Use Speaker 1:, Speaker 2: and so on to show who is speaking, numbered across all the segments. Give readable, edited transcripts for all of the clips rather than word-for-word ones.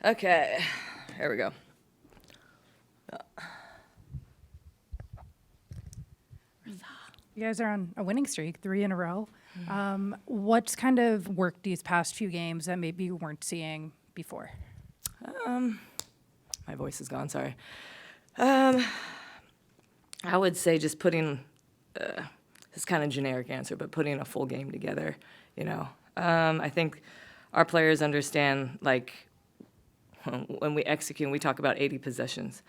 Speaker 1: Okay, here we go.
Speaker 2: You guys are on a winning streak, 3 in a row. What's kind of worked these past few games that maybe you weren't seeing before?
Speaker 1: My voice is gone, sorry. Um, I would say just putting, this kind of generic answer, but putting a full game together, you know. I think our players understand, like, when we execute, we talk about 80 possessions.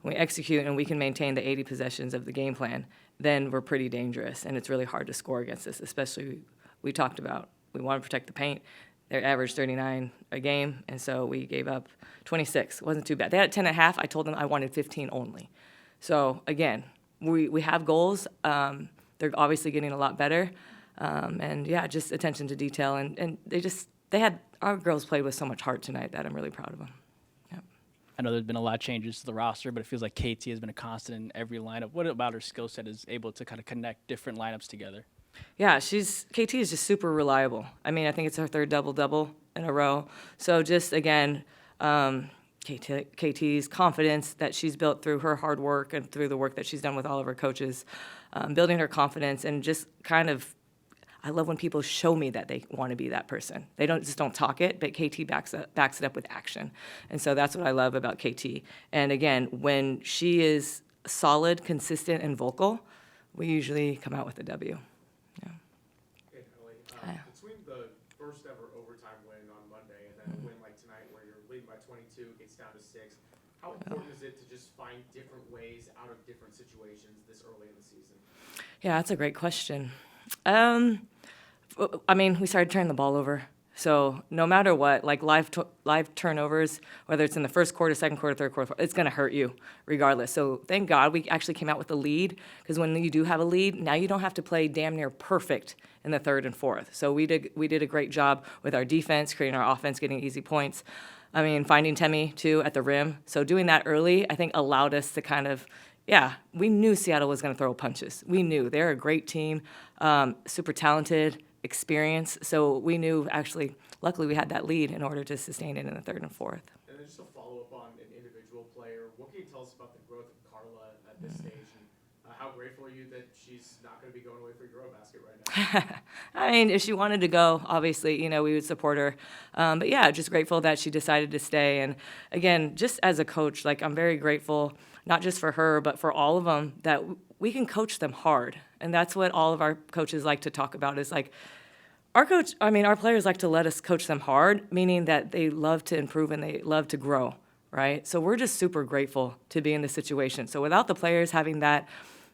Speaker 1: When we execute and we can maintain the 80 possessions of the game plan, then we're pretty dangerous, and it's really hard to score against us, especially we talked about. We want to protect the paint. They averaged 39 a game, and so we gave up 26. It wasn't too bad. They had 10 and a half. I told them I wanted 15 only. So, again, we have goals. They're obviously getting a lot better. And, yeah, just attention to detail. And our girls played with so much heart tonight that I'm really proud of them. Yep.
Speaker 3: I know there's been a lot of changes to the roster, but it feels like KT has been a constant in every lineup. What about her skill set is able to kind of connect different lineups together?
Speaker 1: Yeah, KT is just super reliable. I mean, I think it's her third double-double in a row. So just, again, KT's confidence that she's built through her hard work and through the work that she's done with all of her coaches, building her confidence and just kind of, I love when people show me that they want to be that person. They don't talk it, but KT backs it up with action. And so that's what I love about KT. And again, when she is solid, consistent, and vocal, we usually come out with a W. Yeah.
Speaker 4: Hey, Natalie, between the first ever overtime win on Monday and then a win like tonight where you're leading by 22, gets down to 6, how important is it to just find different ways out of different situations this early in the season?
Speaker 1: Yeah, that's a great question. We started turning the ball over. So no matter what, like live turnovers, whether it's in the first quarter, second quarter, third quarter, it's going to hurt you regardless. So thank God we actually came out with a lead, because when you do have a lead, now you don't have to play damn near perfect in the third and fourth. So we did a great job with our defense, creating our offense, getting easy points. I mean, finding Temi, too, at the rim. So doing that early, I think, allowed us to kind of, yeah, we knew Seattle was going to throw punches. We knew. They're a great team, super talented, experience. So we knew, actually, luckily we had that lead in order to sustain it in the third and fourth.
Speaker 4: And then just a follow-up on an individual player. What can you tell us about the growth of Carla at this stage? And how grateful are you that she's not going to be going away for your Eurobasket right now?
Speaker 1: I mean, if she wanted to go, obviously, we would support her. But yeah, just grateful that she decided to stay. And again, just as a coach, like, I'm very grateful, not just for her, but for all of them, that we can coach them hard. And that's what all of our coaches like to talk about, is like, our players like to let us coach them hard, meaning that they love to improve and they love to grow, right? So we're just super grateful to be in this situation. So without the players having that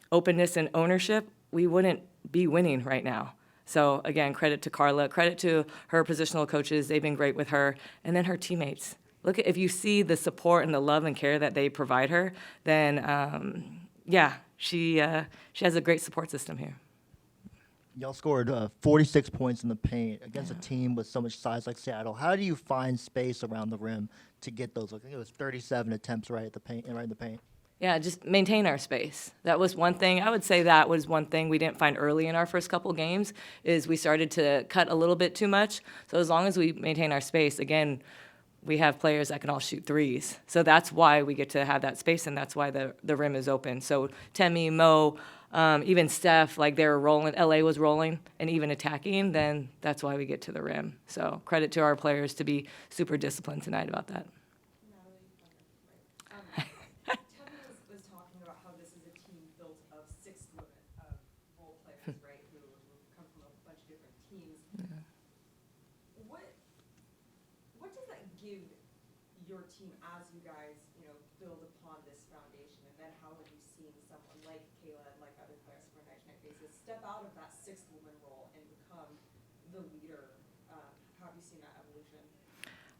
Speaker 1: openness and ownership, we wouldn't be winning right now. So again, credit to Carla, credit to her positional coaches. They've been great with her. And then her teammates. If you see the support and the love and care that they provide her, then she has a great support system here.
Speaker 5: Y'all scored 46 points in the paint against a team with so much size like Seattle. How do you find space around the rim to get those? I think it was 37 attempts right in the paint.
Speaker 1: Yeah, just maintain our space. That was one thing. I would say that was one thing we didn't find early in our first couple games, is we started to cut a little bit too much. So as long as we maintain our space, again, we have players that can all shoot threes. So that's why we get to have that space, and that's why the rim is open. So Temi, Mo, even Steph, like, they were rolling, LA was rolling and even attacking, then that's why we get to the rim. So credit to our players to be super disciplined tonight about that.
Speaker 6: Tevin was talking about how this is a team built of 6 women, role players, right, who come from a bunch of different teams. Yeah. What does that give your team as you guys, build upon this foundation? And then how have you seen someone like Kayla and like other players from a night-to-night basis step out of that 6th woman role and become the leader? How have you seen that evolution?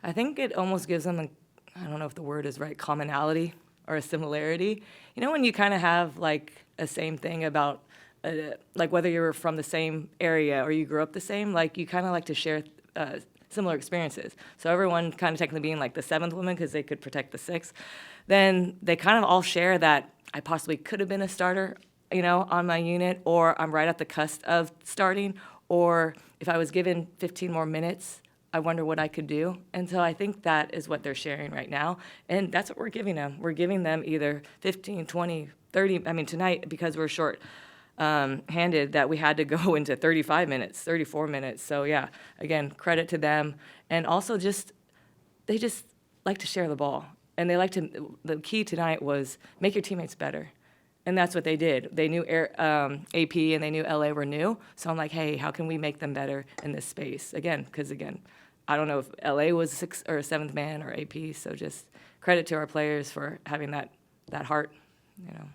Speaker 1: I think it almost gives them I don't know if the word is right, commonality or a similarity. When you kind of have like a same thing about, like, whether you're from the same area or you grew up the same, like, you kind of like to share similar experiences. So everyone kind of technically being like the 7th woman because they could protect the 6th, then they kind of all share that I possibly could have been a starter, on my unit, or I'm right at the cusp of starting, or if I was given 15 more minutes, I wonder what I could do. And so I think that is what they're sharing right now. And that's what we're giving them. We're giving them either 15, 20, 30. I mean, tonight, because we're short handed, that we had to go into 35 minutes, 34 minutes. So yeah, again, credit to them. And also they just like to share the ball. And they like to, the key tonight was make your teammates better. And that's what they did. They knew AP and they knew LA were new. So I'm like, hey, how can we make them better in this space? Again, because I don't know if LA was a sixth or a seventh man or AP. So just credit to our players for having that heart, you know.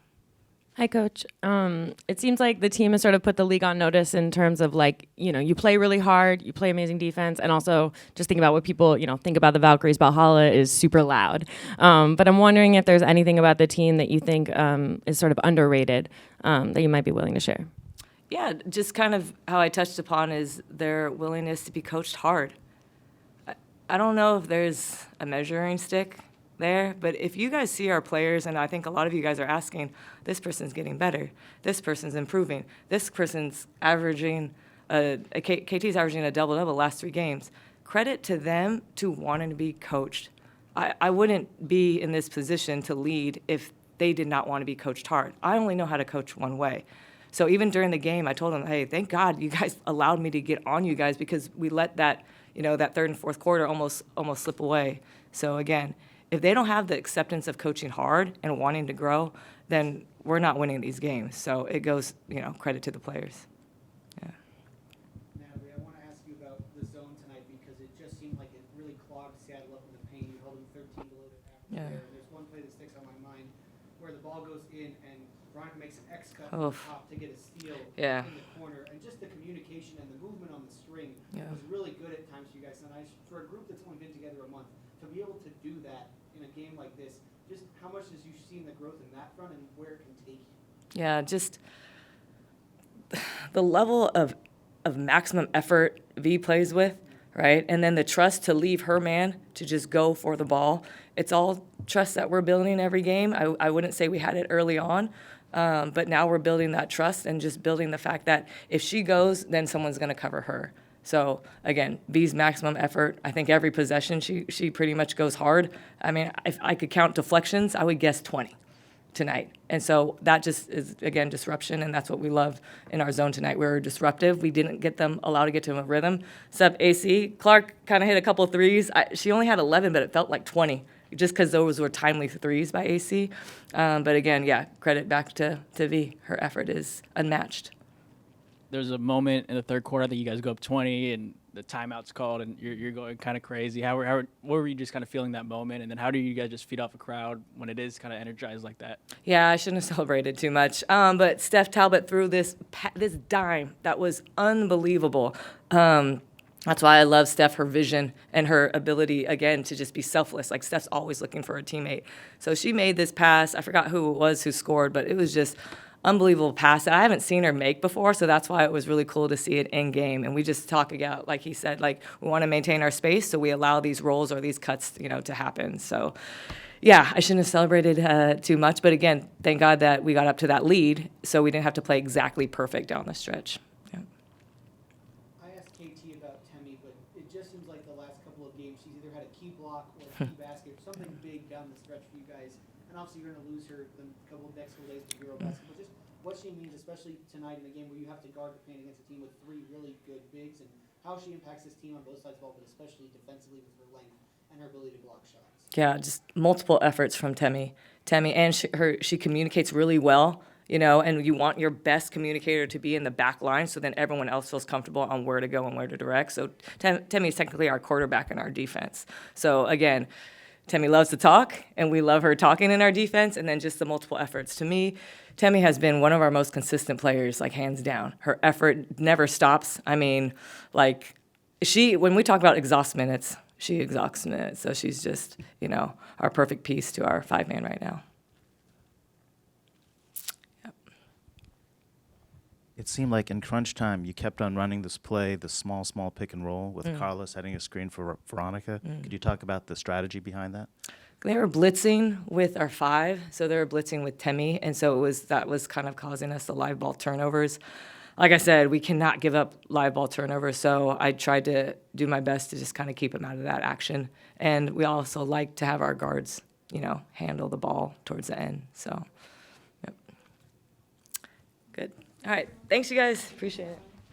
Speaker 7: Hi, Coach. It seems like the team has sort of put the league on notice in terms of, like, you know, you play really hard, you play amazing defense, and also just think about what people, you know, think about the Valkyries. Valhalla is super loud. But I'm wondering if there's anything about the team that you think is sort of underrated that you might be willing to share.
Speaker 1: Yeah, just kind of how I touched upon is their willingness to be coached hard. I don't know if there's a measuring stick there, but if you guys see our players, and I think a lot of you guys are asking, this person's getting better, this person's improving, this person's averaging, KT's averaging a double-double last 3 games. Credit to them to wanting to be coached. I wouldn't be in this position to lead if they did not want to be coached hard. I only know how to coach one way. So even during the game, I told them, hey, thank God you guys allowed me to get on you guys, because we let that, you know, that third and fourth quarter almost slip away. So again, if they don't have the acceptance of coaching hard and wanting to grow, then we're not winning these games. So it goes, you know, credit to the players. Yeah.
Speaker 8: Natalie, I want to ask you about the zone tonight, because it just seemed like it really clogged Seattle up in the paint. You held them 13 below the average
Speaker 1: Yeah.
Speaker 8: there. And there's one play that sticks on my mind where the ball goes in and Veronica makes an X cut
Speaker 1: Oof.
Speaker 8: on top to get a steal
Speaker 1: Yeah.
Speaker 8: in the corner. And just the communication and the movement on the string
Speaker 1: Yeah.
Speaker 8: was really good at times for you guys. And for a group that's only been together a month, to be able to do that in a game like this, just how much has you seen the growth in that front and where it can take you?
Speaker 1: Yeah, just the level of maximum effort V plays with, right? And then the trust to leave her man to just go for the ball. It's all trust that we're building every game. I wouldn't say we had it early on, but now we're building that trust and just building the fact that if she goes, then someone's going to cover her. So again, V's maximum effort. I think every possession she pretty much goes hard. I mean, if I could count deflections, I would guess 20 tonight. And so that just is, again, disruption, and that's what we love in our zone tonight. We were disruptive. We didn't get them allowed to get to a rhythm. Sub AC, Clark kind of hit a couple of threes. She only had 11, but it felt like 20, just because those were timely threes by AC. But again, yeah, credit back to V. Her effort is unmatched.
Speaker 3: There's a moment in the third quarter that you guys go up 20 and the timeout's called and you're going kind of crazy. What were you just kind of feeling that moment? And then how do you guys just feed off a crowd when it is kind of energized like that?
Speaker 1: Yeah, I shouldn't have celebrated too much. But Steph Talbot threw this dime that was unbelievable. That's why I love Steph, her vision and her ability, again, to just be selfless. Like, Steph's always looking for a teammate. So she made this pass. I forgot who it was who scored, but it was just unbelievable pass that I haven't seen her make before, so that's why it was really cool to see it in game. And we just talk about, like he said, like, we want to maintain our space, so we allow these rolls or these cuts, you know, to happen. So, yeah, I shouldn't have celebrated too much, but again, thank God that we got up to that lead, so we didn't have to play exactly perfect down the stretch. Yeah.
Speaker 8: I asked KT about Temi, but it just seems like the last couple of games she's either had a key block or a key basket, something big down the stretch for you guys. And obviously you're going to lose her the next couple days with Euro basketball. Just what she means, especially tonight in a game where you have to guard the paint against a team with 3 really good bigs, and how she impacts this team on both sides of the ball, but especially defensively with her length and her ability to block shots.
Speaker 1: Yeah, just multiple efforts from Temi, and she communicates really well, you know, and you want your best communicator to be in the back line, so then everyone else feels comfortable on where to go and where to direct. So Temi is technically our quarterback in our defense. So again, Temi loves to talk, and we love her talking in our defense, and then just the multiple efforts. To me, Temi has been one of our most consistent players, like, hands down. Her effort never stops. I mean, like, when we talk about exhaust minutes, she exhausts minutes. So she's just, you know, our perfect piece to our 5-man right now. Yep.
Speaker 9: It seemed like in crunch time, you kept on running this play, the small pick and roll with Carla setting a screen for Veronica. Could you talk about the strategy behind that?
Speaker 1: They were blitzing with our 5, so they were blitzing with Temi, and so that was kind of causing us the live ball turnovers. like I said, we cannot give up live ball turnovers. So I tried to do my best to just kind of keep them out of that action. And we also like to have our guards, handle the ball towards the end. So, yep. Good. All right. Thanks, you guys. Appreciate it.